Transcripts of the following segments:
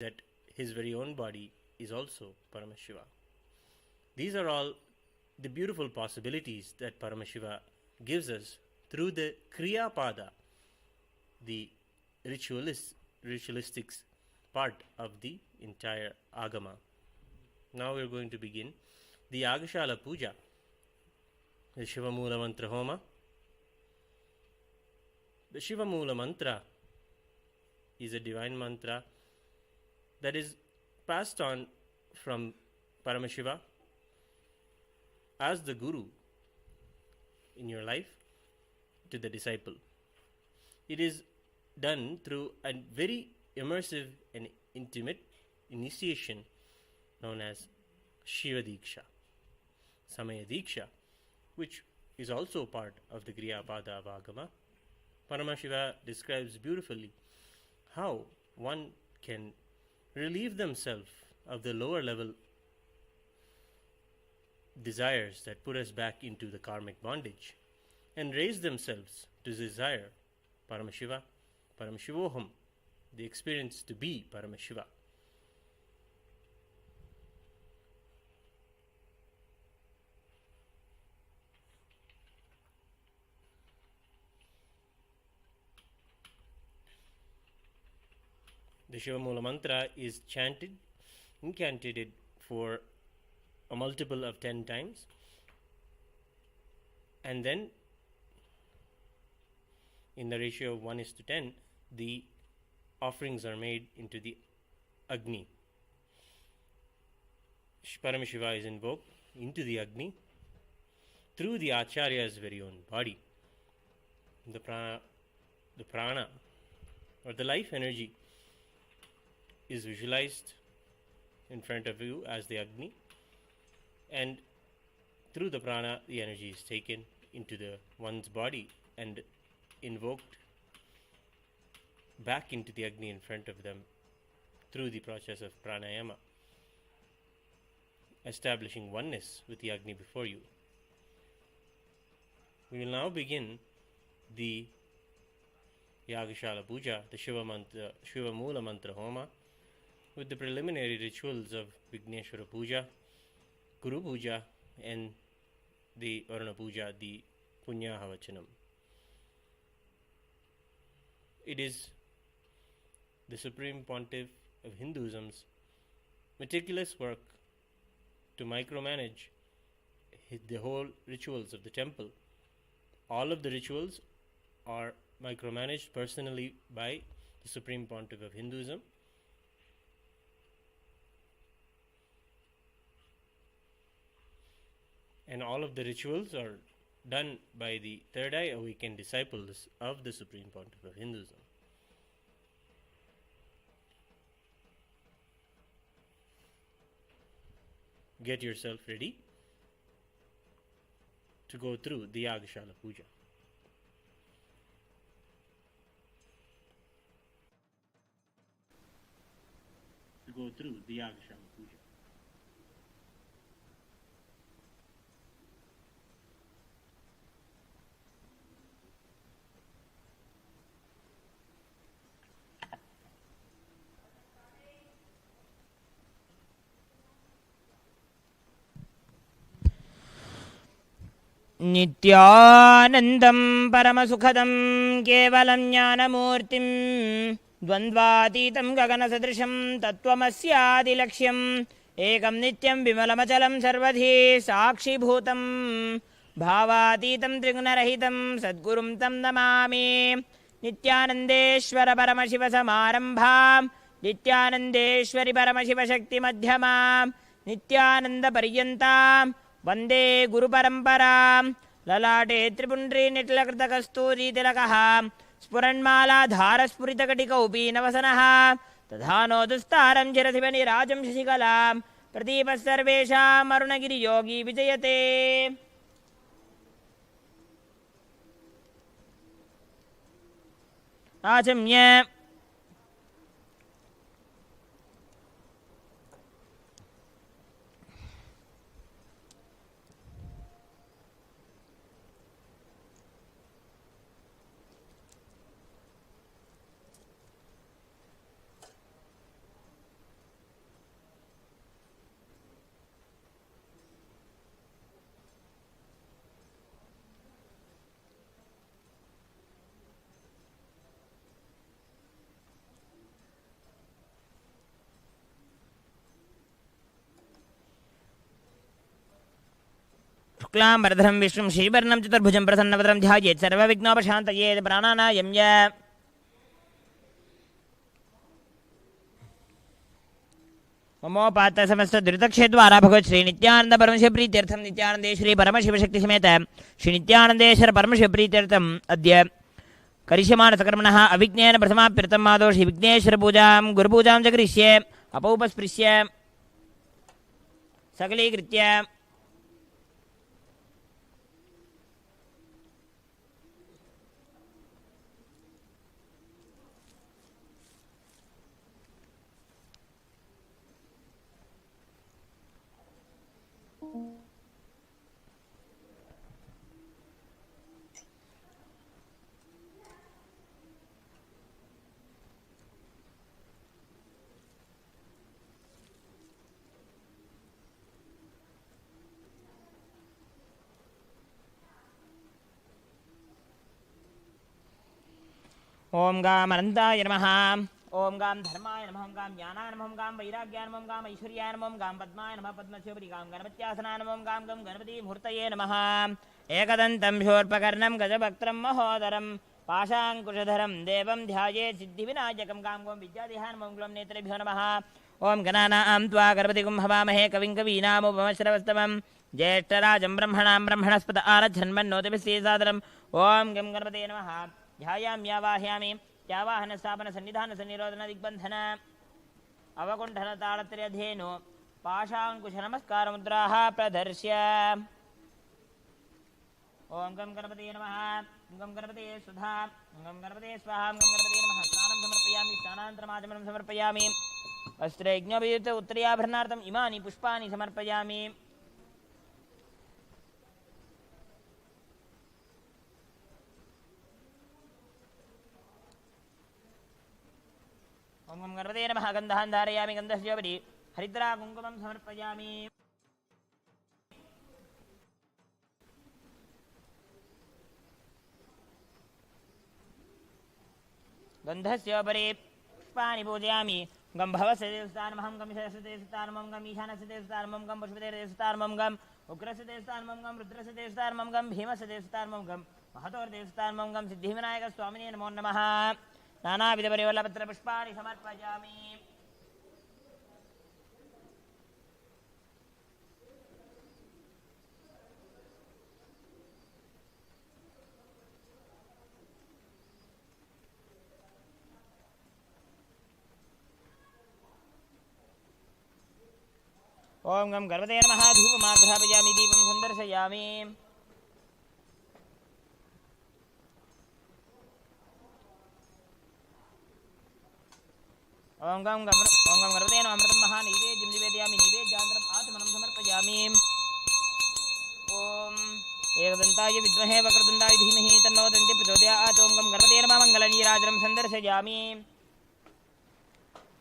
that his very own body is also Paramashiva. These are all the beautiful possibilities that Paramashiva gives us through the Kriya Pada, the ritualistic part of the entire Agama. Now we are going to begin the Yagashala Puja, the Shiva Mula Mantra Homa. The Shiva Mula Mantra is a divine mantra that is passed on from Paramashiva as the Guru in your life to the disciple. It is done through a very immersive and intimate initiation known as Shiva Diksha, Samaya Diksha, which is also part of the Kriya Pada of Agama. Paramashiva describes beautifully how one can relieve themselves of the lower level desires that put us back into the karmic bondage and raise themselves to desire Paramashiva, Paramashivoham, the experience to be Paramashiva. The Shiva Mula Mantra is chanted, incantated for a multiple of 10 times, and then in the ratio of 1:10, the offerings are made into the Agni. Paramashiva is invoked into the Agni through the Acharya's very own body. The prana or the life energy is visualized in front of you as the Agni, and through the prana the energy is taken into one's body and invoked back into the Agni in front of them through the process of pranayama, establishing oneness with the Agni before you. We will now begin the Yagashala Puja, the Shiva Mula Mantra Homa, with the preliminary rituals of Vigneshwara Puja, Guru Puja, and the Varuna Puja, the Punyahavachanam. It is the Supreme Pontiff of Hinduism's meticulous work to micromanage the whole rituals of the temple. All of the rituals are micromanaged personally by the Supreme Pontiff of Hinduism. And all of the rituals are done by the third eye awakened disciples of the Supreme Pontiff of Hinduism. Get yourself ready to go through the Yagashala Puja. नित्यानन्दं परमसुखदं केवलं ज्ञानमूर्तिं द्वन्द्वातीतं गगनसदृशं तत्त्वमस्यादिलक्ष्यम् एकं नित्यं विमलमचलं सर्वधी साक्षिभूतं भावातीतं त्रिगुणरहितं सद्गुरुं तं नमामि नित्यानन्देश्वर परमशिवसमारम्भां नित्यानन्देश्वरि परमशिवशक्तिमध्यमां नित्यानन्दपर्यन्तां वन्दे गुरुपरम्परां ललाटे त्रिपुण्ड्री निट्लकृतकस्तूरीतिलकः स्फुरन्मालाधारस्फुरितकटिकौपीनवसनः तथा दुस्तारं चिरशिवनिराजं शशिकलां प्रदीपः सर्वेषाम् अरुणगिरियोगी विजयते आचम्य शुक्लां वरधरं विष्णुं श्रीवर्णं चतुर्भुजं प्रसन्नवदनं ध्यायेत् सर्वविघ्नोपशान्तये प्राणानायम्य ममोपात समस्त दुरितक्षेद्वारा भगवत् श्री नित्यानंद परमशिव प्रीत्यर्थं नित्यानंदे श्री परमशिव शक्ति समेत श्री नित्यानंदेश्वर परमशिव प्रीत्यर्थं अद्य करिष्यमाण सकर्मणः अविघ्नेन प्रथमाप्यर्थं मादो श्री विघ्नेश्वर पूजां गुरुपूजां च करिष्ये अपौपस्पृश्य सकलीकृत्य ओम गाम अनंताय नमः ओम गाम धर्माय नमः ओम गाम ज्ञानाय नमः ओम गाम वैराग्याय नमः ओम गाम ऐश्वर्याय नमः ओम गाम पद्माय नमः पद्मश्योपरि गाम गणपत्यासनाय नमः ओम गाम गम गणपति मूर्तये नमः एकदन्तं शूर्पकर्णं गजवक्त्रं महोदरं पाशाङ्कुशधरं देवं ध्यायेत् सिद्धिविनायकं गाम गोम विद्यादेहाय नमः ओम ग्लौं नेत्रेभ्यो नमः ओम गणानां त्वा गणपतिगुं हवामहे कविं कवीनामुपमश्रवस्तमं ज्येष्ठराजं ब्रह्मणां ब्रह्मणस्पत आरच्छन्मन्नोतिभिस्सेसादरम् ओम गं गणपतये नमः ध्यायाम्यावाह्यामि त्यावाहन स्थापन सन्निधान सन्निरोधन दिग्बंधन अवकुंठन ताड़त्रयधेनु पाशांकुश नमस्कार मुद्राः प्रदर्श्य ओम गं गणपतये नमः गं गणपतये सुधा गं गणपतये स्वाहा गं गणपतये नमः स्नानं समर्पयामि स्नानान्तरमाचमनं समर्पयामि वस्त्रयज्ञोपयुक्त उत्तरीयाभरणार्थम् इमानि पुष्पाणि समर्पयामि ओम गं गणपतये नमः गन्धान् धारयामि गन्धस्योपरि हरिद्रा कुङ्कुमं समर्पयामि गन्धस्योपरि पुष्पाणि पूजयामि गं भवस्य देवस्थानमहं गं शरस्य देवस्थानमं गम् ईशानस्य देवस्थानमं गं पशुपतेः देवस्थानमं गं उग्रस्य देवस्थानमं गं रुद्रस्य देवस्थानमं गं भीमस्य देवस्थानमं गं महतोर्देवस्थानमं गं सिद्धिविनायकस्वामिने नमो नमः नानाविधपरिवल्लपत्रपुष्पाणि समर्पयामि ओम गं गणपतये नमः धूपमाघ्रापयामि दीपं सन्दर्शयामि ओम गं गणपतये नमः अमृतं महानैवेद्यं निवेदयामि नैवेद्यान्तरम् आत्मनं समर्पयामि ओम एकदन्ताय विद्महे वक्रतुण्डाय धीमहि तन्नो दन्ति प्रचोदयात् ओम गं गणपतये नमः मङ्गलनीराजनं सन्दर्शयामि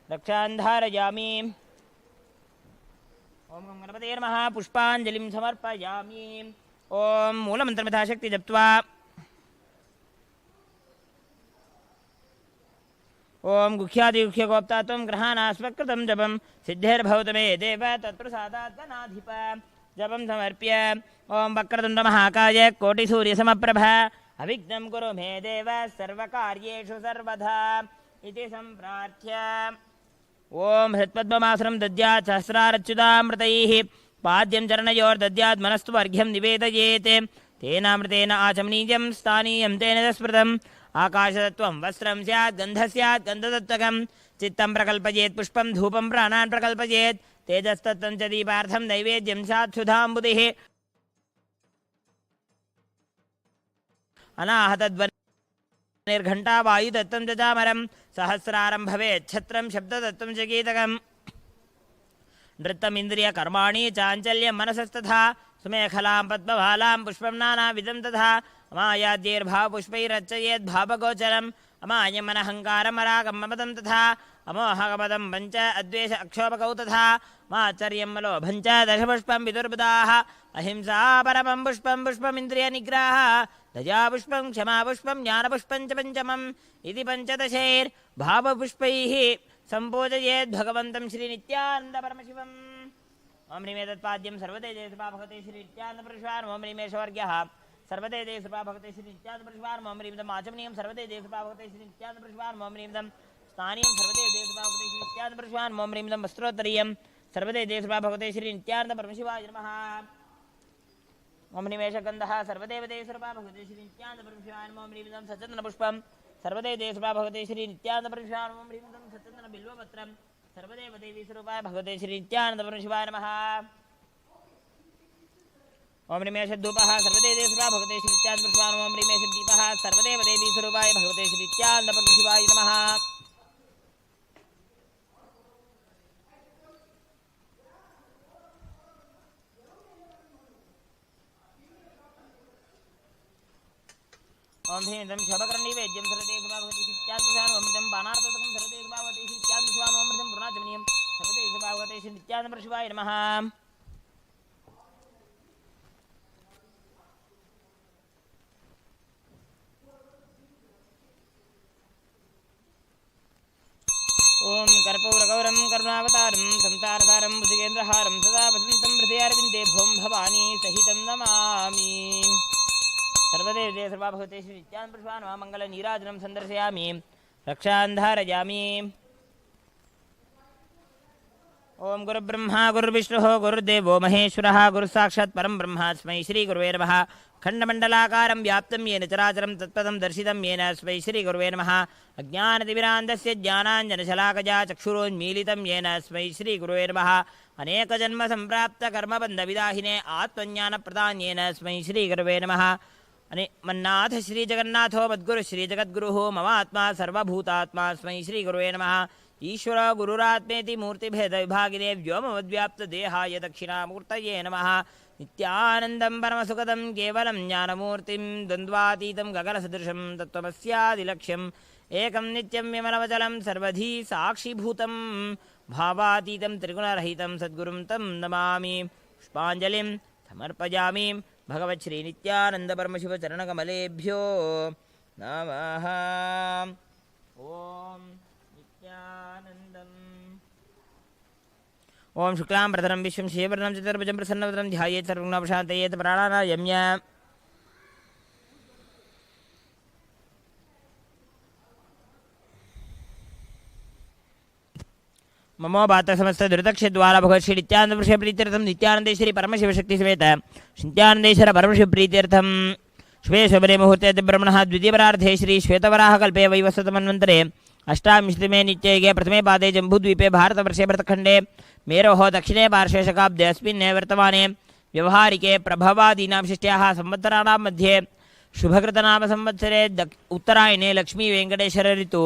रक्षां धारयामि ओम गं गणपतये नमः पुष्पाञ्जलिं समर्पयामि ओम मूलमन्त्रं यथाशक्ति जप्त्वा ओम गुह्यादिगुह्यगोप्ता त्वं ग्रहाणास्वकृतं जपं सिद्धिर्भवतु मे देव तत्प्रसादात्मनाधिप जपं समर्प्य ओम वक्रतुण्डमहाकाय कोटिसूर्यसमप्रभ अविघ्नं कुरु मे देव सर्वकार्येषु सर्वदा इति सम्प्रार्थ्य ओम हृत्पद्ममासनं दद्यात् सहस्रारच्युतामृतैः पाद्यं चरणयोर्दद्यात् मनस्तु अर्घ्यं निवेदयेत् तेनामृतेन आचमनीयं स्थानीयं तेन स्मृतम् आकाशतत्त्वं वस्त्रं स्यात् गन्धः स्यात् गन्धतत्त्वकं चित्तं प्रकल्पयेत् पुष्पं धूपं प्राणान् प्रकल्पयेत् तेजस्तत्त्वं च दीपार्थं नैवेद्यं स्यात् सुधाम्बुधिः अनाहतध्वनिर्घण्टा वायुतत्त्वं च चामरं सहस्रारं भवेत् छत्रं शब्दतत्त्वं च गीतकम् नृत्तमिन्द्रियकर्माणि चाञ्चल्यं मनसस्तथा सुमेखलां पद्मभालां पुष्पं नानाविधं तथा अमायाद्यैर्भावपुष्पैरर्चयेत् भावगोचरम् अमायमनहङ्कारमरागं ममदं तथा अमोहकपदं पञ्च अद्वेष अक्षोभकौ तथा माचर्यं मलोभं च दशपुष्पं विदुर्बुधाः अहिंसा परमं पुष्पं पुष्पमिन्द्रियनिग्रहः दयापुष्पं क्षमापुष्पं ज्ञानपुष्पं च पञ्चमम् इति पञ्चदशैर्भावपुष्पैः सम्पूजयेत् भगवन्तं श्रीनित्यानन्दपरमशिवम् ओम ह्रीमे तत्पाद्यं सर्वते देशपा भगवते श्री नित्यानंदपुरुषान् ओम ह्रीमेशवर्ग्यः सर्वते देशपा भगवते श्री नित्यानंदपुरुषान् ओम ह्रीमदम् आचमनीयं सर्वते देशपा भगवते श्री नित्यानंदपुरुषान् ओम ह्रीमदम् स्थानीयं सर्वते देशपा भगवते श्री नित्यानंदपुरुषान् ओम ह्रीमदम् वस्त्रोत्तरीयं सर्वते देशपा भगवते श्री नित्यानंदपरमशिवाय नमः ओम ह्रीमेशगन्धः सर्वदेव देशपा भगवते श्री नित्यानंदपरमशिवाय ओम ह्रीमदम् सचन्दनपुष्पं सर्वते देशपा भगवते श्री नित्यानंदपरमशिवाय ओम ह्रीमदम् सचन्दनबिल्वपत्रं सर्वदेव देवी स्वरूपाय भगवते श्री नित्यानंदपरमशिवाय नमः ओम ह्रीमेशधूपः सर्वते देशपा भगवते श्री नित्यानंदपरमशिवाय ओम ह्रीमेशदीपः सर्वदेव देवी स्वरूपाय भगवते श्री नित्यानंदपरमशिवाय नमः ओम ह्रीमदं शोभकर्णीवेद्यं सर्वते देशपा भगवते श्री नित्यानंदपरमशिवाय ओम ह्रीमदं बाणार्थकं सर्वते देशपा भगवते श्री नित्यानंदपरमशिवाय ओम ह्रीमदं पूर्णाचमनीयं सर्वते देशपा भगवते श्री नित्यानंदपरमशिवाय नमः ओम कर्पूरगौरं करुणावतारं संसारसारं भुजगेन्द्रहारं सदा वसन्तं हृदयारविन्दे भों भवानी सहितं नमामि सर्वदेव जय सर्वा भगवते श्री नित्यानंदपुरुषान् नमः मङ्गलनीराजनं सन्दर्शयामि रक्षां धारयामि ओम गुरुब्रह्मा गुरुर्विष्णुः गुरुर्देवो महेश्वरः गुरुसाक्षात् परं ब्रह्म तस्मै श्रीगुरुवे नमः खण्डमण्डलाकारं व्याप्तं येन चराचरं तत्पदं दर्शितं येन तस्मै श्रीगुरुवे नमः अज्ञानतिमिरान्धस्य ज्ञानाञ्जनशलाकया चक्षुरोन्मीलितं येन तस्मै श्रीगुरुवे नमः अनेकजन्मसम्प्राप्तकर्मबन्धविदाहिने आत्मज्ञानप्रदान्येन तस्मै श्रीगुरुवे नमः मन्नाथ श्रीजगन्नाथो मद्गुरु श्रीजगद्गुरुः मम आत्मा सर्वभूतात्मा तस्मै श्रीगुरुवे नमः ईश्वर गुरुरात्मेति मूर्तिभेदविभागिने व्योमवद्व्याप्तदेहाय दक्षिणामूर्तये नमः नित्यानन्दं परमसुखदं केवलं ज्ञानमूर्तिं द्वन्द्वातीतं गगनसदृशं तत्त्वमस्यादिलक्ष्यम् एकं नित्यं विमलवचलं सर्वधी साक्षिभूतं भावातीतं त्रिगुणरहितं सद्गुरुं तं नमामि पुष्पाञ्जलिं समर्पयामि भगवच्छ्रीनित्यानन्दपरमशिवचरणकमलेभ्यो नमः ओम ओम शुक्लां प्रधरं विश्वं शिववर्णं चतुर्भुजं प्रसन्नवदनं ध्यायेत् सर्वविघ्नोपशान्तयेत् प्राणानायम्य ममो बात समस्त दुर्दक्षद्वारा भगवत् श्री नित्यानंद प्रीत्यर्थम नित्यानंदेश्वरी परमशिव शक्ति समेत नित्यानंदेश्वर परमशिव प्रीत्यर्थम शुभे शुभरे मुहूर्ते ब्रह्मणः द्वितीयपरार्धे श्री श्वेतवराह कल्पे वैवस्वतमन्वन्तरे अष्टाविंशतिमे नित्ययुगे प्रथमे पादे जम्बूद्वीपे भारतवर्षे भरतखण्डे मेरोः दक्षिणे पार्श्वे शकाब्दे अस्मिन्ने वर्तमाने व्यवहारिके प्रभवादीनां षष्ट्याः संवत्सराणां मध्ये शुभकृतनाम संवत्सरे उत्तरायणे लक्ष्मी वेङ्कटेश्वर ऋतु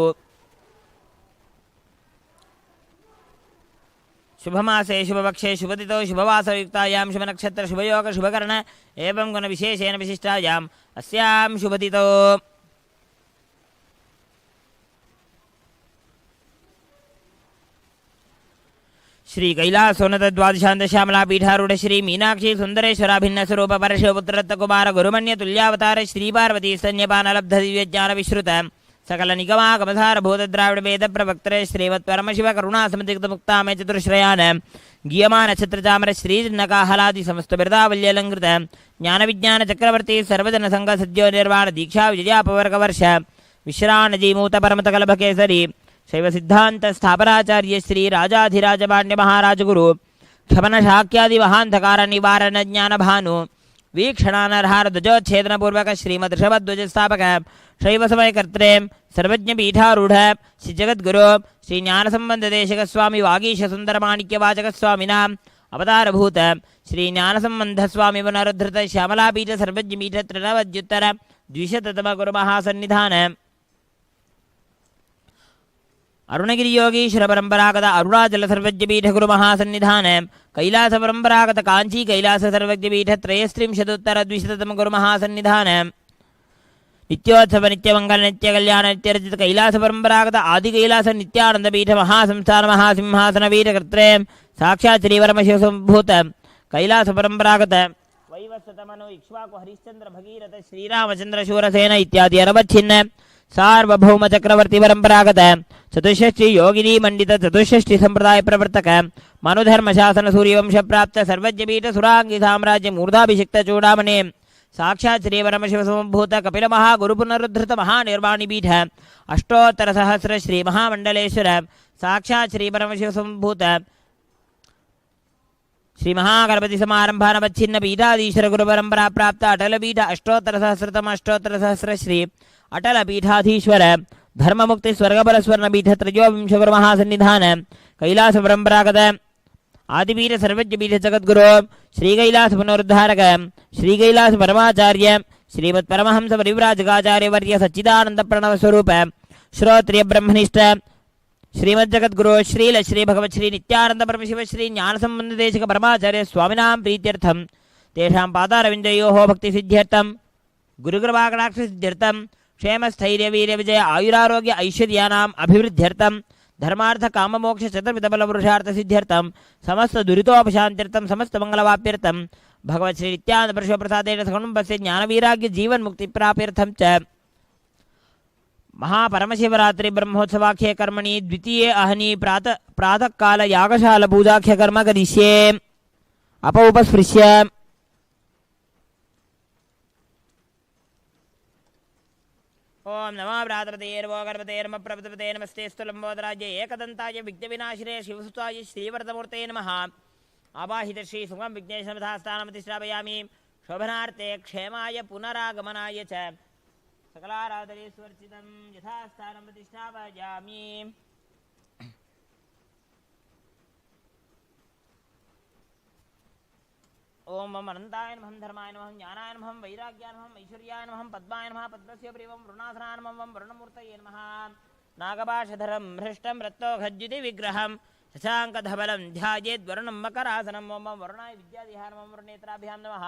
शुभमासे शुभपक्षे शुभदितो शुभवासयुक्तायां शुभनक्षत्र शुभयोग शुभकर्ण एवं गुणविशेषेण विशिष्टायाम् अस्यां शुभदितो श्री कैलासोन्नत द्वादशान्त श्यामला पीठारूढ़ श्री मीनाक्षी सुंदरेश्वराभिन्न स्वरूप परशुपुत्रत्त कुमार गुरुमन्य तुल्यावतार श्री पार्वती स्तन्यपान लब्ध दिव्य ज्ञान विश्रुत सकल निगमागमधार भूत द्राविड वेद प्रवक्तरे श्रीमत् परमशिव करुणा समतिक्त मुक्तामय चतुर्श्रयान गीयमान छत्र चामर श्री नकाहलादि समस्त बिरदावल्यलंकृत ज्ञान विज्ञान चक्रवर्ती सर्वजन संघ सद्यो निर्वाण दीक्षा विजयापवर्ग वर्ष विश्राण जीमूत परमत कलभ केसरी शैव सिद्धांत स्थापनाचार्य श्री राजाधिराज पांड्य महाराज गुरु क्षमन शाक्यादि महांधकार निवारण ज्ञान भानु वीक्षणानरहार ध्वजोच्छेदन पूर्वक श्रीमद ऋषभध्वज स्थापक शैव समय कर्त्रे सर्वज्ञ पीठारूढ़ श्री जगद्गुरु श्री ज्ञान संबंध देशक स्वामी वागीश सुंदर माणिक्य वाचक स्वामिना अवतारभूत श्री ज्ञान संबंध स्वामी पुनरुद्धृत श्यामलापीठ सर्वज्ञ पीठ त्रिनवद्युत्तर द्विशततम गुरु महासन्निधान अरुणगिरी योगीश्वर परंपरागत अरुणाचल सर्वज्ञपीठ गुरु महासन्निधान कैलास परंपरागत कांची कैलास सर्वज्ञपीठ त्रयस्त्रिंशदुत्तर द्विशततम गुरु महासन्निधान नित्योत्सव नित्यमंगल नित्य कल्याण नित्यरचित कैलास परंपरागत आदि कैलास नित्यानंद पीठ महासंस्थान महासिंहासन पीठ कर्त्रे साक्षात् श्री परमशिव संभूत कैलास परंपरागत वैवस्वतमनु इक्ष्वाकु हरिश्चंद्र भगीरथ श्रीरामचंद्र शूरसेन इत्यादि अरवच्छिन्न सार्वभौम चक्रवर्ती परंपरागत चतुष्षष्टि योगिनी मंडित चतुष्षष्टि संप्रदाय प्रवर्तक मनुधर्म शासन सूर्यवंश प्राप्त सर्वज्ञपीठ सुरांगी साम्राज्य मूर्धाभिषिक्त चूड़ामणि साक्षात् श्री परमशिव समभूत कपिल महागुरु पुनरुद्धृत महानिर्वाणी पीठ अष्टोत्तर सहस्र श्री महामंडलेश्वर साक्षात् श्री परमशिव समभूत श्री महागणपति समारंभा नवच्छिन्न पीठाधीश्वर गुरु परंपरा प्राप्त अटल पीठ अष्टोत्तर सहस्र श्री अटल पीठाधीश्वर धर्म मुक्ति स्वर्गबल स्वर्ण पीठ त्रयोविंश गुरु महासन्निधान कैलास परंपरागत आदिपीठ सर्वज्ञ पीठ जगद्गुरु श्री कैलास पुनरुद्धारक श्री कैलास परमाचार्य श्रीमद परमहंस परिव्राजकाचार्य वर्य सच्चिदानंद प्रणव स्वरूप श्रोत्रिय ब्रह्मनिष्ठ श्रीमद जगद्गुरु श्रील श्री भगवत श्री नित्यानंद परमशिव श्री ज्ञान संबंध देशिक परमाचार्य स्वामिनां प्रीत्यर्थम तेषां पादारविन्दयोः भक्ति सिद्ध्यर्थम गुरुकृपा कटाक्ष सिद्ध्यर्थम क्षेम स्थैर्य वीर्य विजय आयुरारोग्य ऐश्वर्यानाम् अभिवृद्ध्यर्थम धर्मार्थ काम मोक्ष चतुर्विध बल पुरुषार्थ सिद्ध्यर्थम समस्त दुरितोपशांत्यर्थम समस्त मंगलवाप्यर्थम भगवत श्री नित्यानंद परमशिव प्रसादेन सकुटुम्बस्य ज्ञान वैराग्य जीवन मुक्ति प्राप्त्यर्थम च महापरमशिवरात्रि ब्रह्मोत्सवाख्ये कर्मणि द्वितीये अहनि प्रातः काल यागशाला पूजाख्य कर्म करिष्ये उपस्पृश्य ओम नमो भ्रातृपतेर्वो गर्भतेर्म प्रपदपते नमस्ते स्तुलंबोदराज्य एकदंताय विघ्नविनाशिने शिवसुताय श्रीवरदमूर्ते नमः आवाहित श्री सुगम विघ्नेशमधास्थानमतिश्रापयामि शोभनार्थे क्षेमाय पुनरागमनाय च सकलाराधनेश्वर्चितं यथास्थानं प्रतिष्ठापयामि ओम मम अनंताय नमः धर्माय नमः ज्ञानाय नमः वैराग्याय नमः ऐश्वर्याय नमः पद्माय नमः पद्मस्य प्रियं वरुणासनाय नमः वरुणमूर्तये नमः नागपाशधरं हृष्टं रत्तोघज्जुति विग्रहं शशाङ्कधवलं ध्यायेद्वरुणं मकरासनं ओम वरुणाय विद्याधिहाय नमः वरुणेत्राभ्यां नमः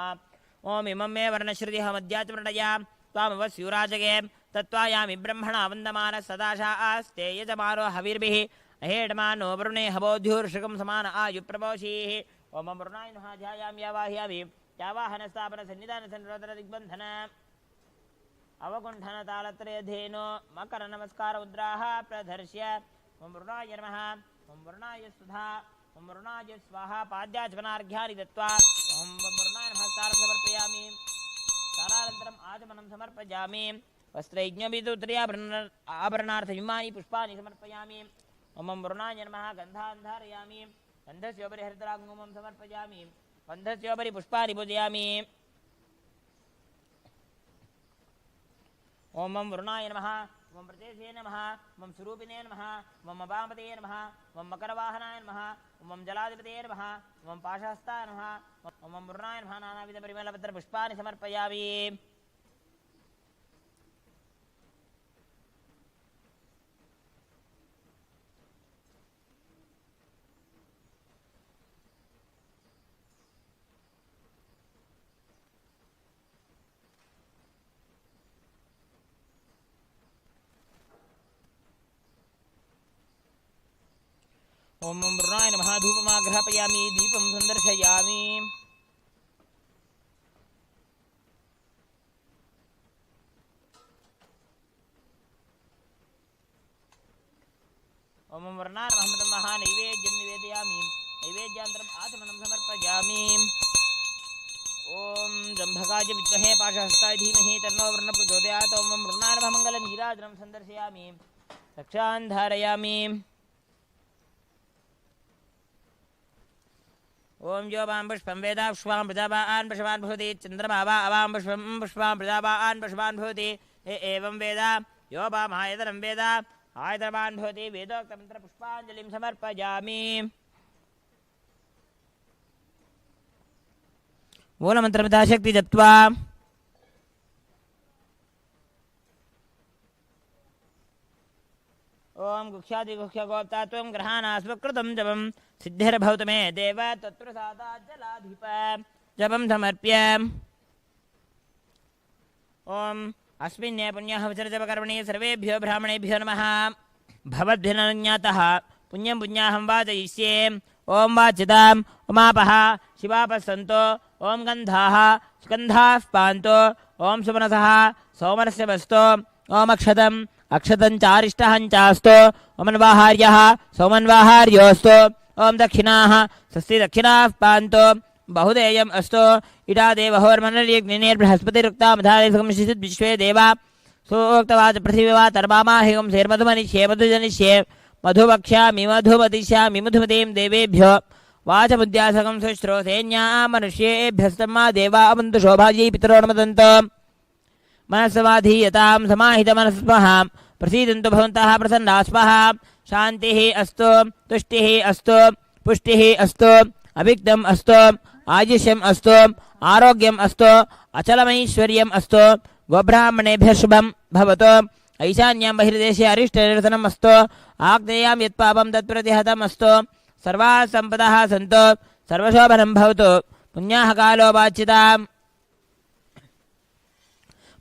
ओम इमं मे वर्णश्रुतिः मध्याचमृतया त्वामवस्युराजगे तत्त्वायामि ब्रह्मणा वन्दमान सदाशा आस्ते यजमानो हविर्भिः अहेडमानो वरुणे हवोद्युर्षकं समान आयुप्रभोषीः ओम वरुणाय नमः ध्यायामि यावाह्यामि यावाहन स्थापन सन्निधान संरोधन दिग्बंधन अवगुण्ठन तालत्रयधेनो मकर नमस्कार मुद्राः प्रदर्श्य ओम वरुणाय नमः ओम वरुणाय सुधा ओम वरुणाय स्वाहा पाद्याचमनार्घ्यानि दत्त्वा ओम वरुणाय नमः सारं समर्पयामि सारानन्तरम् आचमनं समर्पयामि वस्त्रयज्ञोपवीतोत्तरीयाभरणार्थयुमानि पुष्पाणि समर्पयामि ओम वरुणाय नमः गन्धान्धारयामि गन्धस्योपरि हरिद्राङ्गुमं समर्पयामि गन्धस्योपरि पुष्पाणि पूजयामि ओम वरुणाय नमः ओम प्रतेशे नमः ओम स्वरूपिणे नमः ओम वामपते नमः ओम मकरवाहनाय नमः ओम जलाधिपते नमः ओम पाशहस्ताय नमः ओम वरुणाय नमः नानाविधपरिमलपत्रपुष्पाणि समर्पयामि ओम वरुणाय नमः धूपमाग्रहपयामि दीपं संदर्शयामि ओम वरुणाय नमः नैवेद्यं निवेदयामि नैवेद्यान्तरम् आचमनं समर्पयामि ओम जम्भकाय विद्महे पाशहस्ताय धीमहि तन्नो वरुणः प्रचोदयात् ओम वरुणाय नमः मङ्गलनीराजनं संदर्शयामि रक्षान् धारयामि ओम जो वां पुष्पं वेद पुष्पां प्रजावान् पुष्पान् भवति चन्द्रमा वा अवां पुष्पं पुष्पां प्रजावान् पुष्पान् भवति एवं वेद यो वामायतनं वेद आयतनवान् भवति वेदोक्तमन्त्रपुष्पाञ्जलिं समर्पयामि मूलमन्त्रमिताशक्ति जप्त्वा ओम गुह्यादिगुह्यगोप्ता त्वं ग्रहाणास्वकृतं जपं सिद्धिर्भवतु मे देव तत्प्रसादाज्जलाधिप जपं समर्प्य ओम अस्मिन्ने पुण्यहवचरजपकर्मणि सर्वेभ्यो ब्राह्मणेभ्यो नमः भवद्भिर्नज्ञातः पुण्यं पुण्याहं वाचयिष्ये ओम वाचिताम् उमापः शिवापः सन्तो ओम गन्धाः स्कन्धाः पान्तो ओम सुमनसः सोमनस्य वस्तो ओम अक्षतं चारिष्टहं चास्तो ओमन्वाहार्यः सोमन्वाहार्योऽस्तु ओम दक्षिणाः स्वस्ति दक्षिणाः पान्तु बहुदेयम् अस्तु इडा देवहोर्मनर्यग्निर्बृहस्पतिरुक्तामधारिसंशिषित् विश्वे देवा सूक्तवाच पृथिवीवा तर्मामाहिकं सेर्मधुमनिष्ये मधुजनिष्ये मधुवक्ष्यामि मधुमतिष्यामि मधुमतीं देवेभ्यो वाचमुद्यासकं सुश्रोतेन्या मनुष्येभ्यस्तमा देवा अवन्तु शोभायै पितरोन्मदन्तो मनस्समाधीयतां समाहितमनस्मः प्रसीदन्तु भवन्तः प्रसन्नाः स्मः शान्तिः अस्तु तुष्टिः अस्तु पुष्टिः अस्तु अविघ्नम् अस्तु आयुष्यम् अस्तु आरोग्यम् अस्तु अचलमैश्वर्यम् अस्तु गोब्राह्मणेभ्यः शुभं भवतु ऐशान्यां बहिर्देशे अरिष्टनिरसनम् अस्तु आग्नेयां यत्पापं तत्प्रतिहतम् अस्तु सर्वाः सम्पदः सन्तु सर्वशोभनं भवतु पुण्याः कालो वाच्यताम्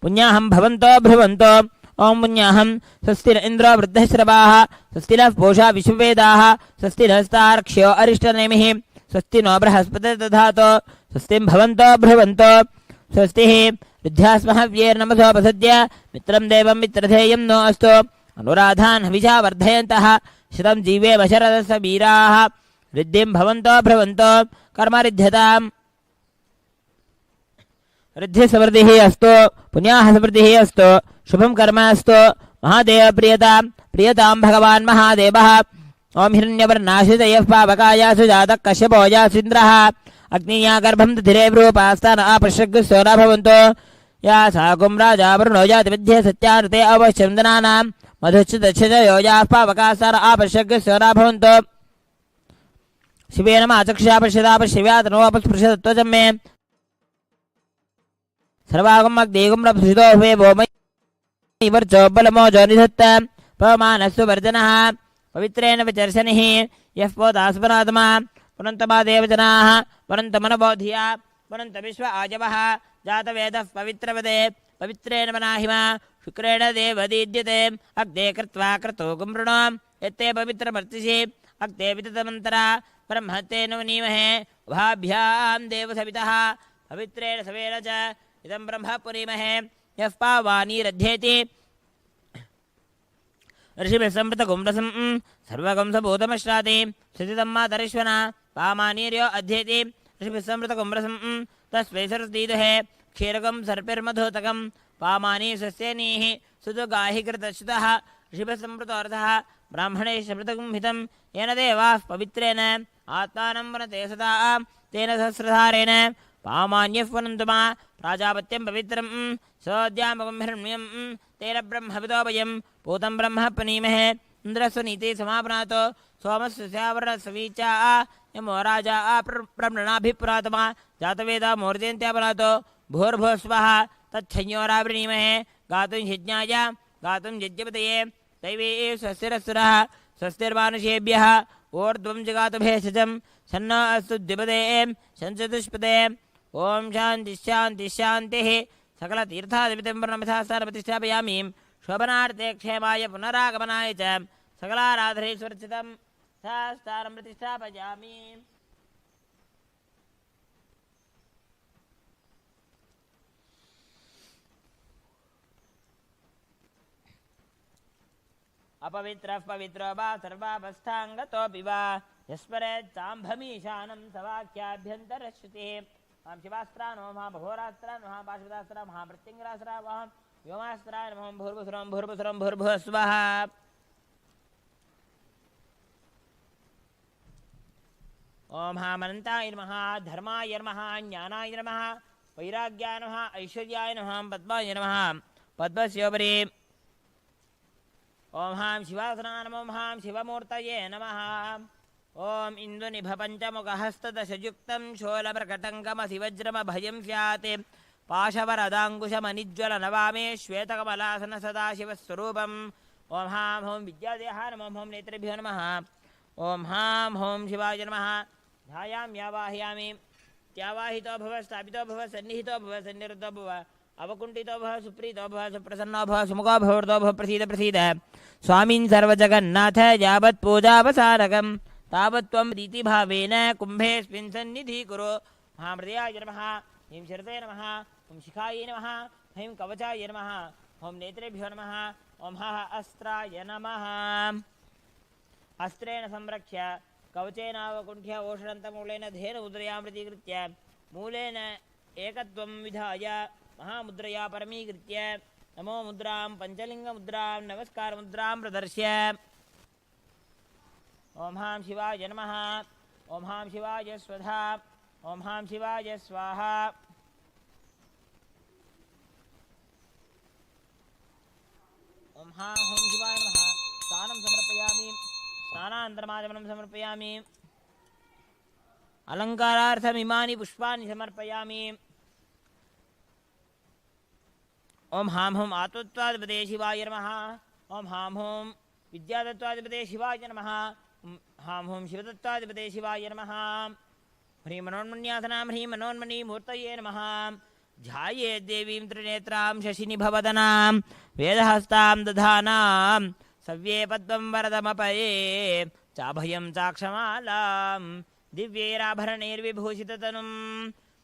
पुण्याहं भवन्तो भ्रुवन्तो ओम पुण्याहं स्वस्ति न इन्द्रो वृद्धश्रवाः स्वस्ति नः पूषा विश्ववेदाः स्वस्ति नस्तार्क्ष्यो अरिष्टनेमिः स्वस्ति नो बृहस्पतिर्दधातु स्वस्तिं भवन्तो भ्रुवन्तो स्वस्तिः विद्यास्महव्येर्नमसोपसद्य मित्रं देवं मित्रधेयं नो अस्तु अनुराधान् हविषा वर्धयन्तः शतं जीवेम शरदस्य वीराः वृद्धिं भवन्तो भ्रुवन्तो कर्मरिध्यताम् वृद्धिसमृद्धिः अस्तु पुण्याः समृद्धिः अस्तु शुभं कर्म अस्तु महादेव प्रियतां भगवान् महादेवः ओम हिरण्यवर्णाशुजयः पावकायासु जातः कश्यपोयासीन्द्रः अग्निया गर्भं दधिरे रूपास्तान आपश्यग्सोना भवन्तो या सा कुम्राजा वरुणो जातिमध्ये सत्यानृते अवश्यन्दनानां मधुश्चदच्छयोजाः पावकास्तान आपश्यग्सोना भवन्तो शिवेन माचक्षुषा पश्यता पश्यव्यातनो अपस्पृशतत्वचं मे सर्वागम अग्निगुं रप्सितो हुवे भूमि वर्चो बलमोजो निधत्त पवमानस्सु वर्जनः पवित्रेण विचर्षनिः यः पोतास्पनात्मा पुनन्तमा देवजनाः पुनन्तमनबोधिया पुनन्त विश्व आजवः जातवेदः पवित्रवदे पवित्रेण मनाहिमा शुक्रेण देवदीद्यते अग्ने कृत्वा क्रतो गुमृणो यत्ते पवित्रमर्तिषि अग्ने विततमन्तरा ब्रह्मत्तेन मुनीमहे उभाभ्यां देवसवितः पवित्रेण सवेन च इदं ब्रह्म पुरीमहे यः पावानीरध्येति ऋषिभिः संवृतकुम्रसं सर्वगं सबूतमश्राति स्थितं मातरिश्वना पामानीर्यो अध्येति ऋषिभिः संवृतकुम्रसं तस्मै सरस्दीदुहे क्षीरकं सर्पिर्मधुतकं पामानी सस्यनीः सुदुगाहि कृतश्रुतः ऋषिभिः संवृतोऽर्थः ब्राह्मणे समृतकं हितं येन देवाः पवित्रेण आत्मानं वनते सदा तेन सहस्रधारेण पामान्यः वनन्तु मा प्राजापत्यं पवित्रं सोऽद्यामकं हिरण्यं तेन ब्रह्मविदो वयं पूतं ब्रह्म पनीमहे इन्द्रस्वनीति समापनातो सोमस्य स्यावरणसवीचा यमो राजा प्रमृणाभिपुरातमा जातवेदा मूर्जयन्त्यापनातो भूर्भुवस्वः तच्छंयोरावृणीमहे गातुं यज्ञाय गातुं यज्ञपतये दैवे स्वस्तिरस्सुरः स्वस्तिर्मानुषेभ्यः ऊर्ध्वं जगातु भेषजं सन्नो अस्तु द्विपदे शञ्चतुष्पदे ओम शांति शांति शांतिः सकलतीर्थादिपितं वर्णमिथास्थानप्रतिष्ठापयामि शोभनार्थे क्षेमाय पुनरागमनाय च सकलाराधनेश्वरचितं स्थानं प्रतिष्ठापयामि अपवित्रः पवित्रो वा सर्वावस्थाङ्गतोऽपि वा यस्मरेत्साम्भमीशानं सवाक्याभ्यन्तरश्रुतिः मां शिवास्त्रा नमः महाभघोरास्त्रा नमः पाशुपतास्त्रा महामृत्युङ्गरास्त्रा वहं व्योमास्त्रा नमः भूर्भुसुरं भूर्भुसुरं भूर्भुवः स्वः ओम हामनन्ताय नमः धर्माय नमः ज्ञानाय नमः वैराग्याय नमः ऐश्वर्याय नमः पद्माय नमः पद्मस्योपरि ओम हां शिवासना नमो हां शिवमूर्तये नमः ओम इन्दुनिभपञ्चमुखहस्तदशयुक्तं शोलप्रकटङ्कमसि वज्रमभयं स्यात् पाशवरदाङ्कुशमनिज्वलनवामे श्वेतकमलासन सदाशिवस्वरूपम् ओम हां हों विद्यादेहा नमो हों नेत्रेभ्यो नमः ओम हां हों शिवाय नमः ध्यायामि यावाहयामि त्यावाहितो भव स्थापितो भव सन्निहितो भव सन्निरुद्धो भव अवकुण्ठितो भव सुप्रीतो भव सुप्रसन्नो भव सुमुखो भवतो भव प्रसीद प्रसीद स्वामिन् सर्वजगन्नाथ यावत् पूजावसानकम् तावत् त्वं प्रीतिभावेन कुम्भेऽस्मिन् सन्निधीकुरु महामृदयाय नमः ह्रीं शरते नमः ॐ शिखायै नमः ह्रीं कवचाय नमः ॐ नेत्रेभ्यो नमः ॐ हः अस्त्राय नमः हस्त्रेण संरक्ष्य कवचेनावकुण्ठ्य ओषणन्तमूलेन धेन मुद्रयां प्रतीकृत्य मूलेन एकत्वं विधाय महामुद्रया परमीकृत्य नमो मुद्रां पञ्चलिङ्गमुद्रां नमस्कारमुद्रां प्रदर्श्य ॐ हां शिवाय नमः ॐ हां शिवाय स्वधा ॐ हां शिवाय स्वाहा ॐ हां ॐ शिवाय नमः स्नानं समर्पयामि स्नानानन्तरमाचमनं समर्पयामि अलङ्कारार्थमिमानि पुष्पाणि समर्पयामि ॐ हां हुं आत्मत्वाधिपते शिवाय नमः ॐ हां हुं विद्यातत्त्वाधिपते शिवाय नमः हां हुं शिवतत्त्वाधिपते शिवाय नमः ह्रीं मनोन्मन्यासनां ह्रीं मनोन्मणीमूर्तये नमः ध्यायेत् देवीं त्रिनेत्रां शशिनिभवदनां वेदहस्तां दधानां सव्ये पद्मं वरदमपये चाभयं चाक्षमालां दिव्यैराभरणैर्विभूषिततनुं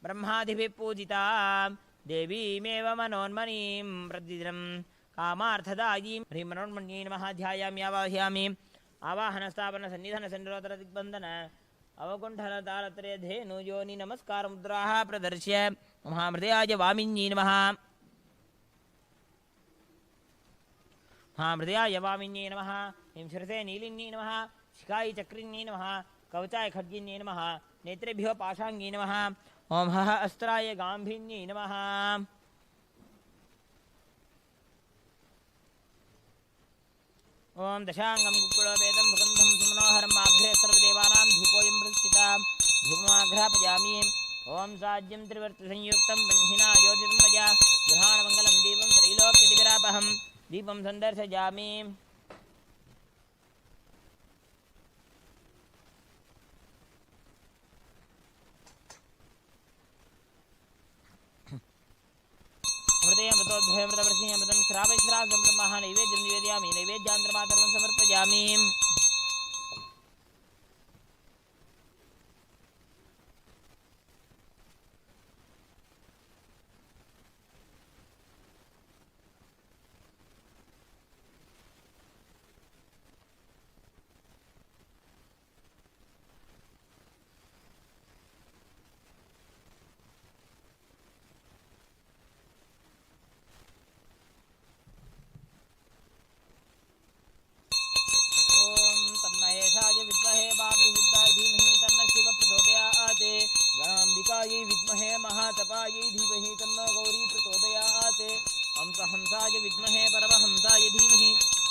ब्रह्मादिभिः पूजितां देवीमेव मनोन्मणीं प्रतिदिनं कामार्थदायीं ह्रीं मनोन्मण्यै नमः ध्यायामि आवाहयामि आवाहनस्थापनसन्निधनसन्निरोधनदिग्बन्धन अवकुण्ठनतालत्रये धेनु योनि नमस्कारमुद्राः प्रदर्श्य महामृदयाय वामिन्यै नमः महामृदयाय वामिन्यै नमः ह्रीं शिरसे नीलिन्यै नमः शिखायै चक्रिन्यै नमः कवचाय खड्गिन्यै नमः नेत्रेभ्यो पाशाङ्ग्यै नमः ॐ हः अस्त्राय गाम्भिन्यै नमः ॐ दशाङ्गं कुक्कुळोपेतं सुगन्धं सुमनोहरं आघ्रे सर्वदेवानां धूपोऽयं प्रतिष्ठिता धूपमाघ्रापयामि ॐ साज्यं त्रिवर्तिसंयुक्तं बह्निना योजितं मया गृहाणमङ्गलं दीपं त्रैलोक्यदिविरापहं दीपं सन्दर्शयामि अमृतोद्भयमृतवर्षिणीमृतं श्रावश्रावसमृतमः नैवेद्यं निवेदयामि नैवेद्यान्तर्मातरं समर्पयामि गणाम्बिकायै विद्महे महातपायै धीमहि तन्नो गौरी प्रचोदयात् हंसाय विद्महे परमहंसाय धीमहि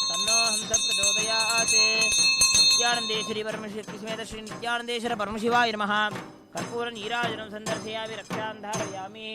तन्नो हंस प्रचोदयात् नित्यानन्देश्वरी परमशक्तिसमेत श्री नित्यानन्देश्वर परमशिवाय नमः कर्पूरनीराजनं सन्दर्शयामि रक्षां धारयामि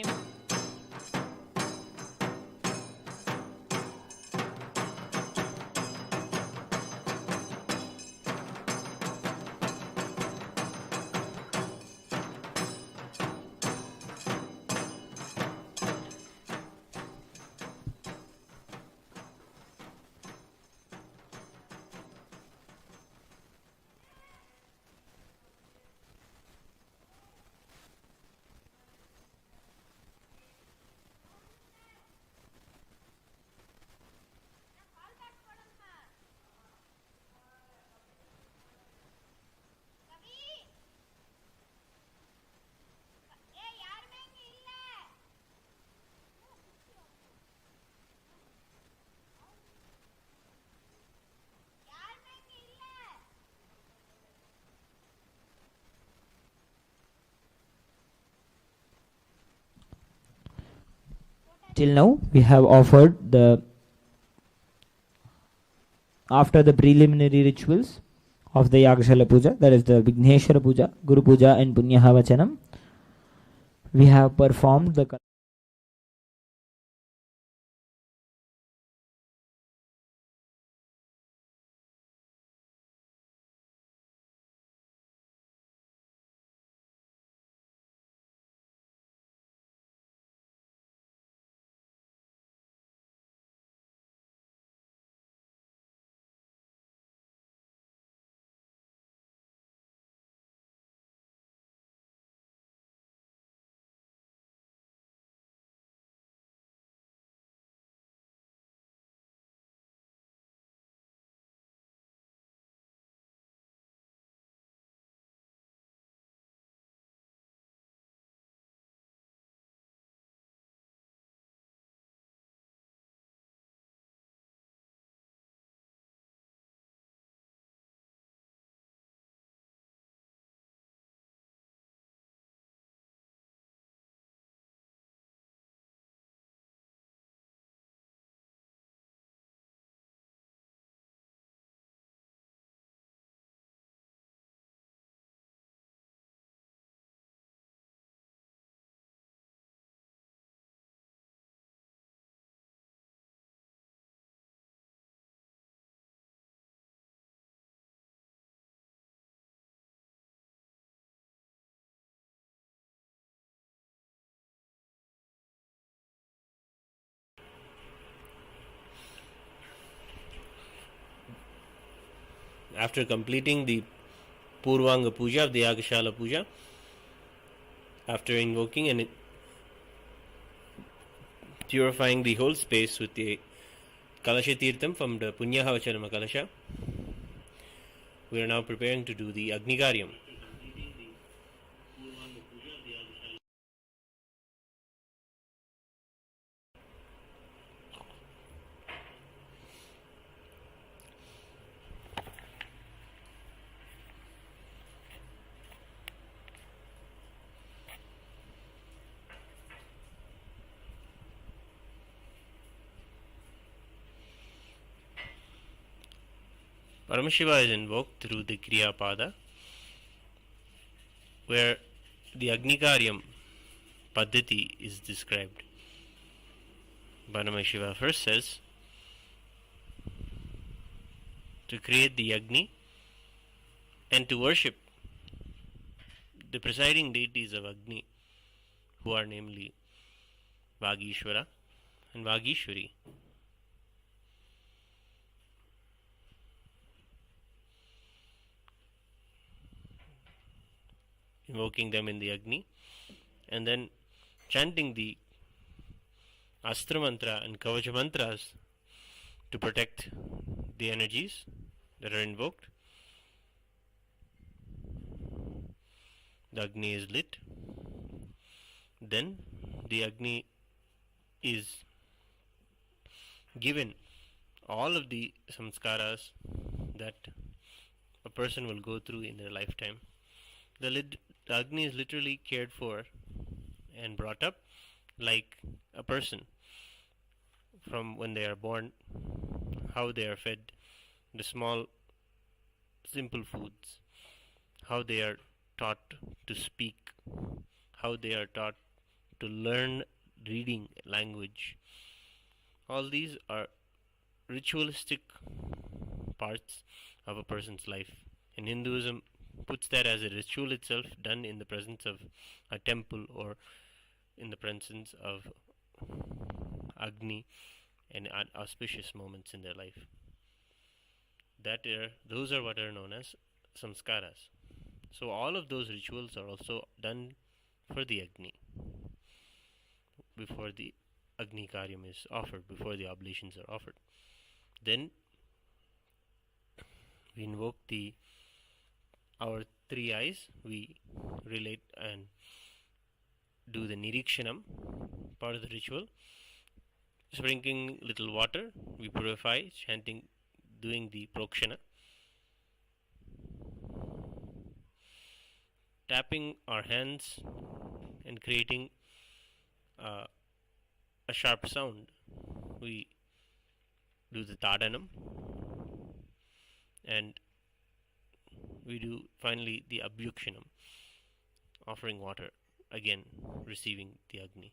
Till now we have offered after the preliminary rituals of the Yagashala Puja, that is the Vigneshwara Puja, Guru Puja and Punyaha Vachanam, we have performed the After completing the Purvanga Puja of the Yagashala Puja, after invoking and purifying the whole space with the Kalasha Tirtham from the Punyahavacharanama Kalasha, we are now preparing to do the Agnigaryam. Paramashiva is invoked through the Kriya Pada, where the Agnigaryam Paddhati is described. Paramashiva first says to create the Agni and to worship the presiding deities of Agni, who are namely Vagishvara and Vagishwari. Invoking them in the Agni, and then chanting the Astra Mantra and Kavacha Mantras to protect the energies that are invoked. The Agni is lit. Then the Agni is given all of the samskaras that a person will go through in their lifetime. The Agni is literally cared for and brought up like a person from when they are born, how they are fed the small simple foods, how they are taught to speak, how they are taught to learn reading language. All these are ritualistic parts of a person's life, and Hinduism puts that as a ritual itself, done in the presence of a temple or in the presence of Agni and auspicious moments in their life. Those are what are known as samskaras. So all of those rituals are also done for the Agni before the Agni Karyam is offered, before the oblations are offered. Then we invoke our three eyes. We relate and do the Nirikshanam part of the ritual. Sprinkling little water, we purify, chanting, doing the Prokshana. Tapping our hands and creating a sharp sound, we do the Tadanam, and we do finally the Abhyukshanam, offering water, again receiving the Agni.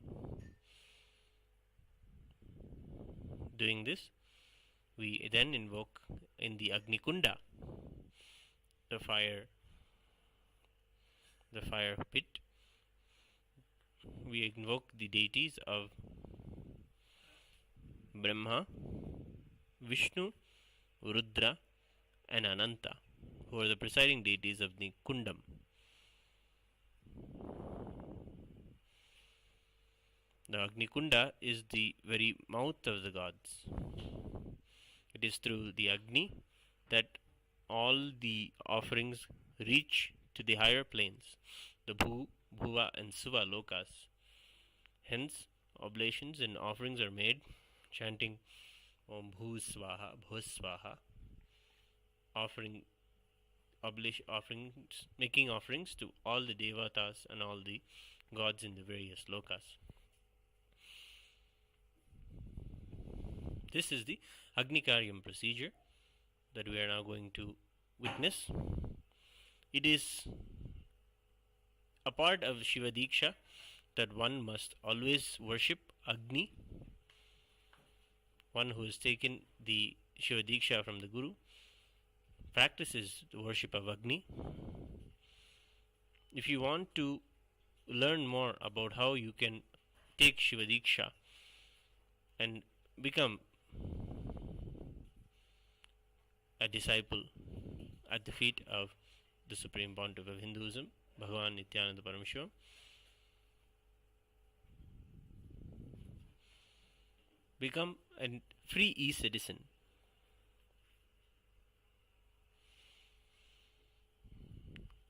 Doing this, we then invoke in the Agni Kunda, the fire pit. We invoke the deities of Brahma, Vishnu, Rudra and Ananta, who are the presiding deities of the Kundam. The Agni Kunda is the very mouth of the gods. It is through the Agni that all the offerings reach to the higher planes, the Bhuva and Suva lokas. Hence, oblations and offerings are made chanting Om Bhu Swaha, Bhu Swaha, making offerings to all the devatas and all the gods in the various lokas. This is the Agni-karyam procedure that we are now going to witness. It is a part of Shiva Diksha that one must always worship Agni. One who has taken the Shiva Diksha from the Guru practices the worship of Agni. If you want to learn more about how you can take Shiva Diksha and become a disciple, at the feet of the Supreme Pontiff of Hinduism, Bhagavan Nithyananda Paramashivam. Become a free e-citizen.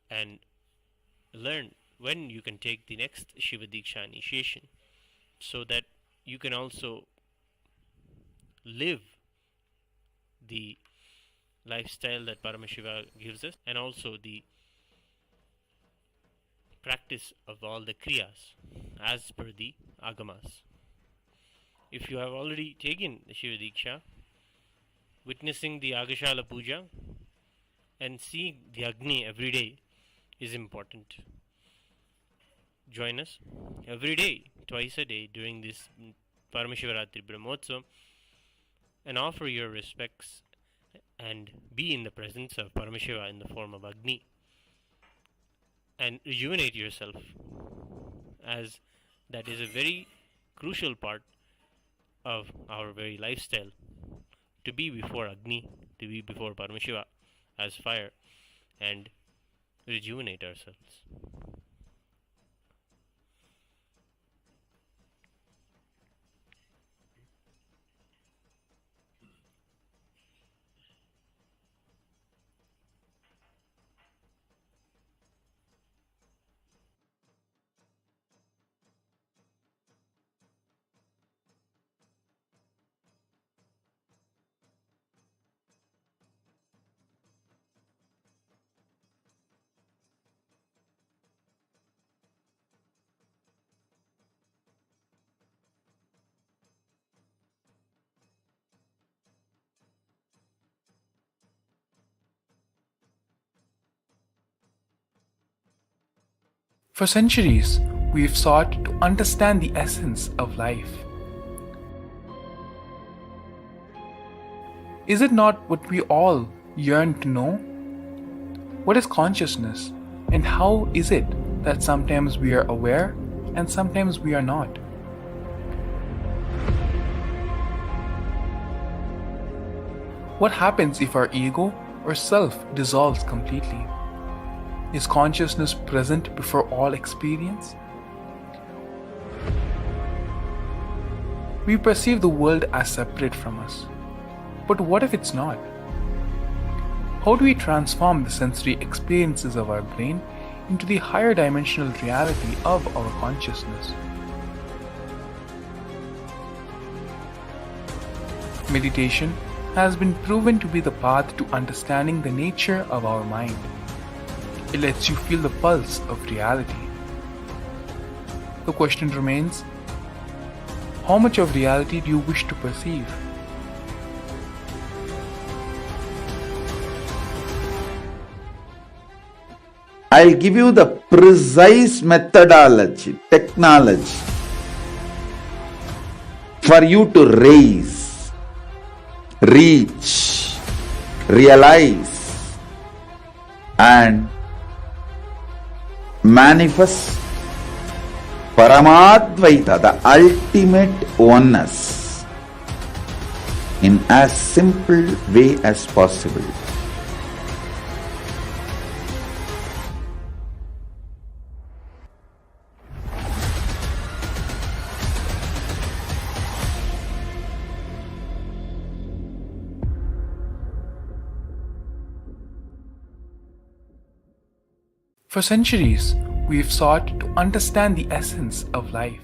And learn when you can take the next Shiva Diksha initiation, so that you can also live the lifestyle that Paramashiva gives us, and also the practice of all the kriyas as per the agamas. If you have already taken the Shiva Diksha, witnessing the Agashala Puja and seeing the Agni every day is important. Join us every day, twice a day, during this Paramashivaratri Brahmotsavam, and offer your respects and be in the presence of Paramashiva in the form of Agni, and rejuvenate yourself, as that is a very crucial part of our very lifestyle, to be before Agni, to be before Paramashiva as fire, and rejuvenate ourselves. For centuries, we've sought to understand the essence of life. Is it not what we all yearn to know? What is consciousness, and how is it that sometimes we are aware and sometimes we are not? What happens if our ego or self dissolves completely? Is consciousness present before all experience? We perceive the world as separate from us. But what if it's not? How do we transform the sensory experiences of our brain into the higher dimensional reality of our consciousness? Meditation has been proven to be the path to understanding the nature of our mind. It lets you feel the pulse of reality. The question remains, how much of reality do you wish to perceive? I'll give you the precise methodology, technology for you to raise, reach, realize, and manifest Paramadvaita, the ultimate oneness, in as simple way as possible. For centuries, we've sought to understand the essence of life.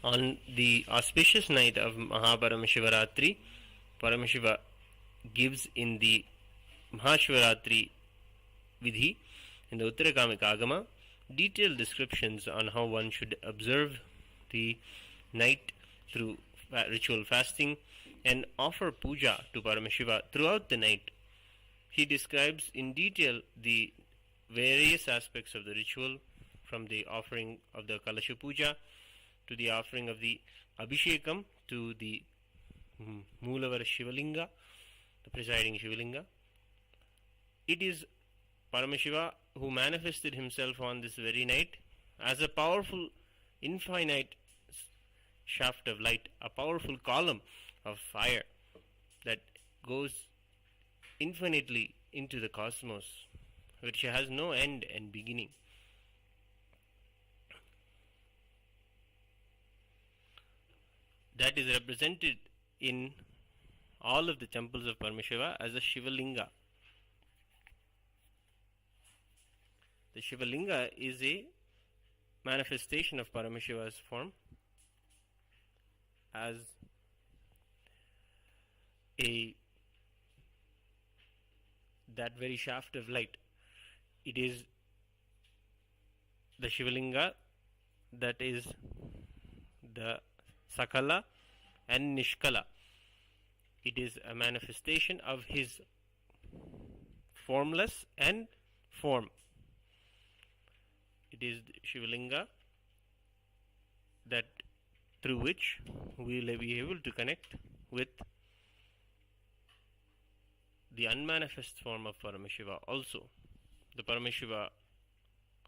On the auspicious night of MahaParamashivaratri, Paramashiva gives in the Mahashivaratri Vidhi, in the Uttarakamika Agama, detailed descriptions on how one should observe the night through ritual fasting and offer puja to Paramashiva throughout the night. He describes in detail the various aspects of the ritual, from the offering of the Kalasha Puja to the offering of the Abhishekam to the Moolavara Shivalinga, the presiding Shivalinga. It is Paramashiva who manifested himself on this very night as a powerful, infinite shaft of light, a powerful column of fire that goes infinitely into the cosmos, which has no end and beginning. That is represented in all of the temples of Paramashiva as a Shivalinga. The Shivalinga is a manifestation of Paramashiva's form as that very shaft of light. It is the Shivalinga that is the Sakala and Nishkala. It is a manifestation of his formless and form. It is Shivalinga that through which we will be able to connect with the unmanifest form of Paramashiva also. The Paramashiva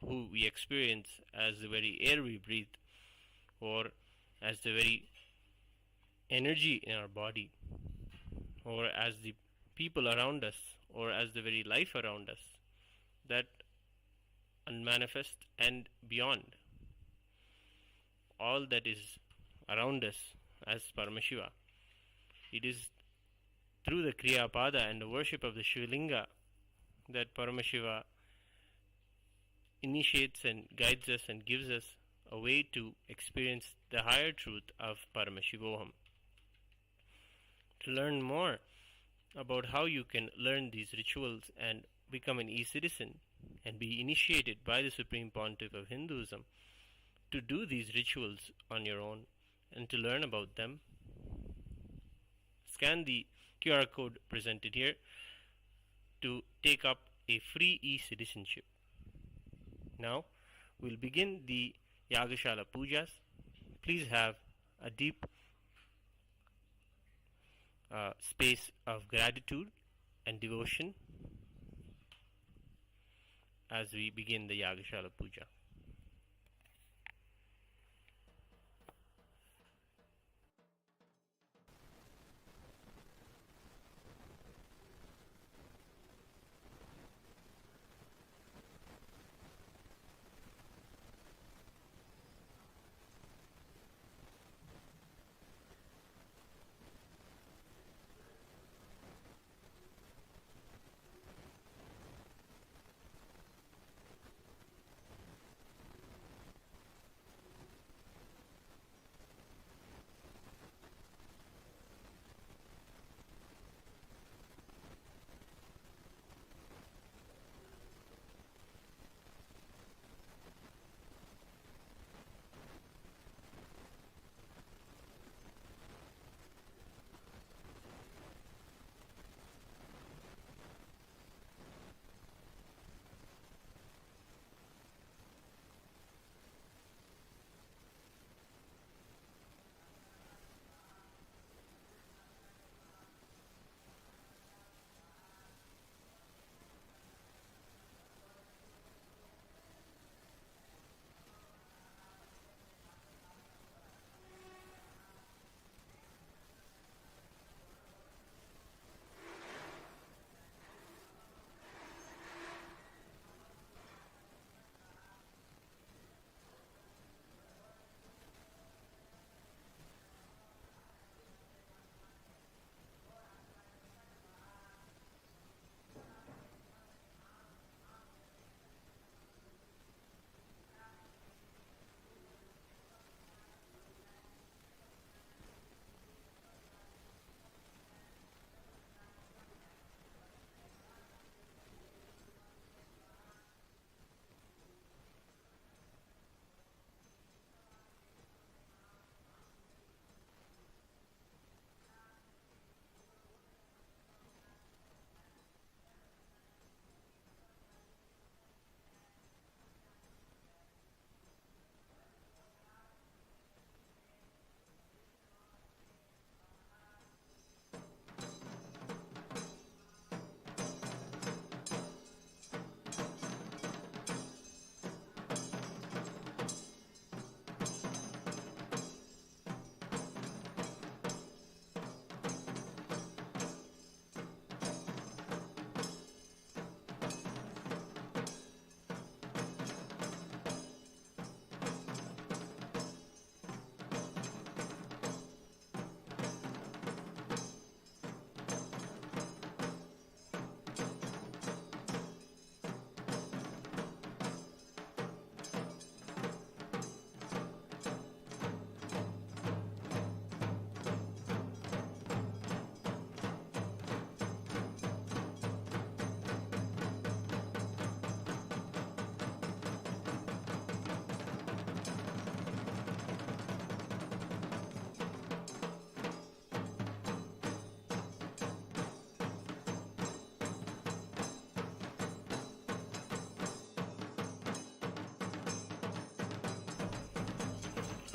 who we experience as the very air we breathe, or as the very energy in our body, or as the people around us, or as the very life around us, that unmanifest and beyond, all that is around us as Paramashiva. It is through the Kriya Pada and the worship of the Shivalinga that Paramashiva initiates and guides us and gives us a way to experience the higher truth of Paramashivoham. To learn more about how you can learn these rituals and become an e-citizen and be initiated by the Supreme Pontiff of Hinduism, to do these rituals on your own and to learn about them, scan the QR code presented here to take up a free e-citizenship. Now we'll begin the Yagashala Pujas. Please have a deep space of gratitude and devotion as we begin the Yagashala Puja.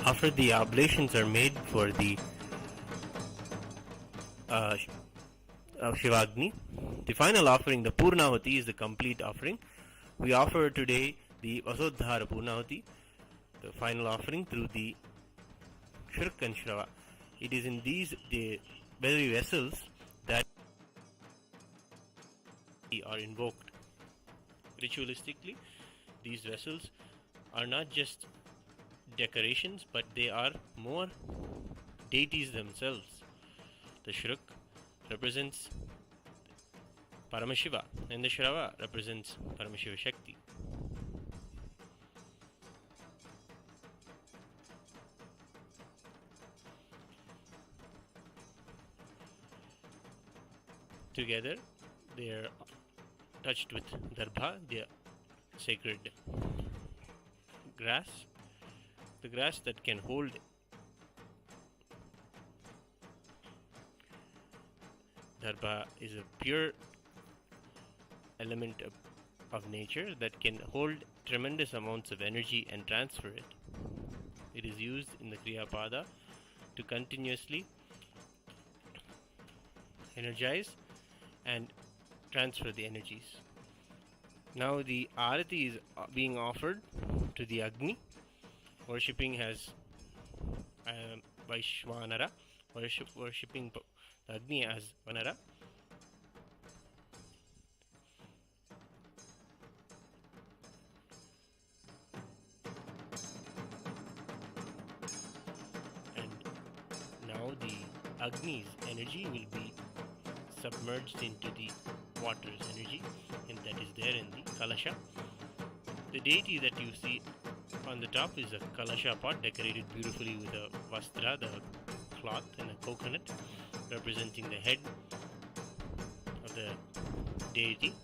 After the oblations are made for the Shivagni, the final offering, the Purnahuti, is the complete offering. We offer today the Vasodhara Purnahuti, the final offering through the Shirk and Shrava. It is in these the very vessels that are invoked. Ritualistically, these vessels are not just decorations, but they are more deities themselves. The Shruk represents Paramashiva and the Shrava represents Paramashiva Shakti. Together they are touched with darbha, the sacred grass, the grass that can hold darbha is a pure element of nature that can hold tremendous amounts of energy and transfer it. It is used in the Kriya Pada to continuously energize and transfer the energies. Now the Arati is being offered to the Agni, worshipping as Vaishvanara, worshipping the Agni as Vanara. And now the Agni's energy will be submerged into the water's energy, and that is there in the Kalasha. The deity that you see on the top is a Kalasha pot decorated beautifully with a Vastra, the cloth, and a coconut representing the head of the deity.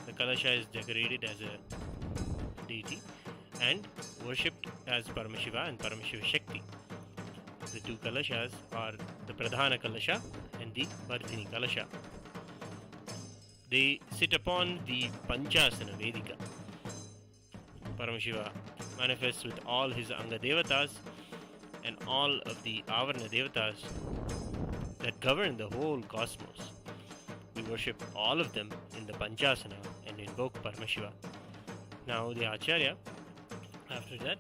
The Kalasha is decorated as a deity and worshipped as Paramashiva and Paramashiva Shakti. The two Kalashas are the Pradhana Kalasha and the Vardhini Kalasha. They sit upon the Panchasana Vedika. Paramashiva manifests with all his Anga Devatas and all of the Avarna Devatas that govern the whole cosmos. We worship all of them in the Panchasana and invoke Paramashiva. Now the Acharya, after that,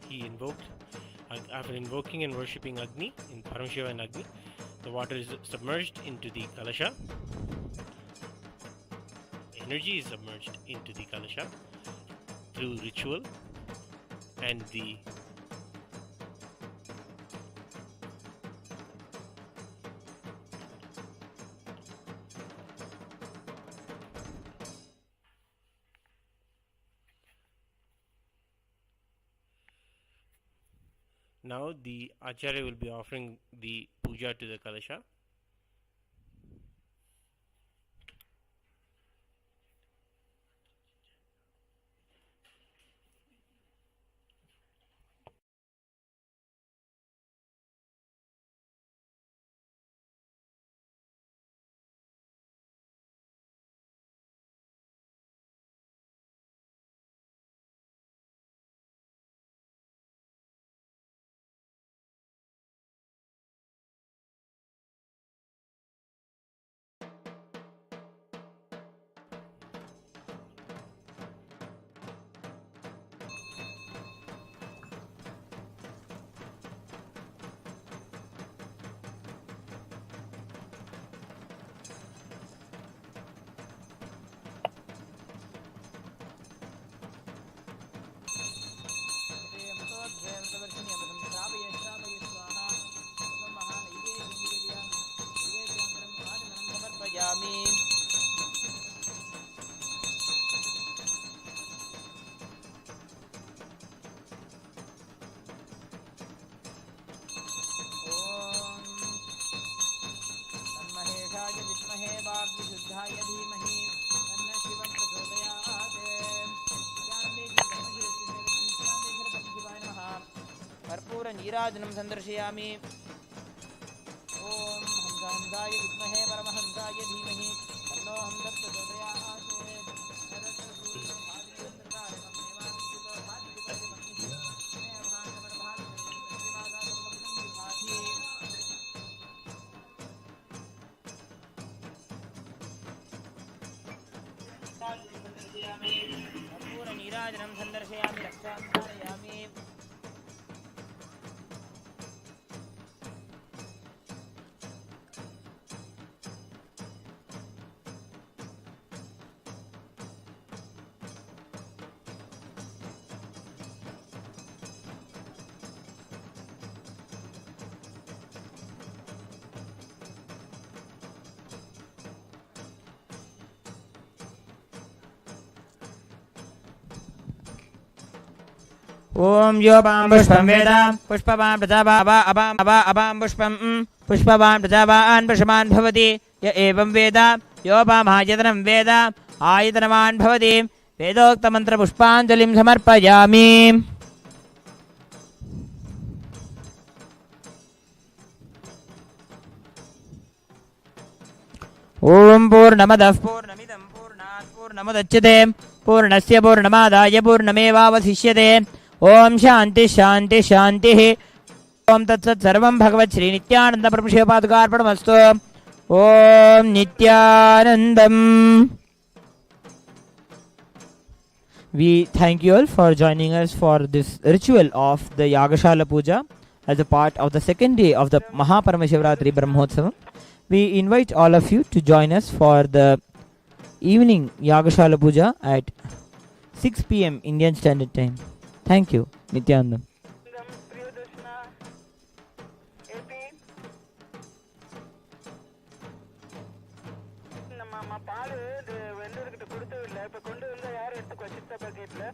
after invoking and worshipping Agni, in Paramashiva and Agni, the water is submerged into the Kalasha. Energy is submerged into the Kalasha through ritual, and the now the Acharya will be offering the puja to the Kalasha. नीराजनं संदर्शयामि। ओम हंसाय विद्महे परमहंसाय धीमहि तन्नो हंसः प्रचोदयात्। Nityanandam Sandarshayami Raksham Dharayami. Om Yobam Pushpam Veda Pushpavan Pratava Abam Pushpam Pushpavan Pratava An Pushaman Bhavati Ya Evam Veda Yobam Hayatanam Veda Ayatanaman Bhavati Vedokta Mantra Pushpanjalim Samarpayami. Om Purnamadah Purnamidam Purnat Purnamudachyate Purnasya Purnamadaya Purnamevavasishyate. Om Shanti Shanti Shanti. Om Tat Sat Sarvam Bhagavat Shri Nithyananda Paramashivaratri. Om Nithyanandam. We thank you all for joining us for this ritual of the Yagashala Puja as a part of the second day of the MahaParamashivaratri Brahmotsavam. We invite all of you to join us for the evening Yagashala Puja at 6 p.m. Indian Standard Time. Thank you, Nithyananda. நம்ம பால் வெண்டூர்கிட்ட கொடுத்தது இல்லை. இப்போ கொண்டு வந்து யார் எடுத்து வச்சுட்டா பாக்கெட்டில்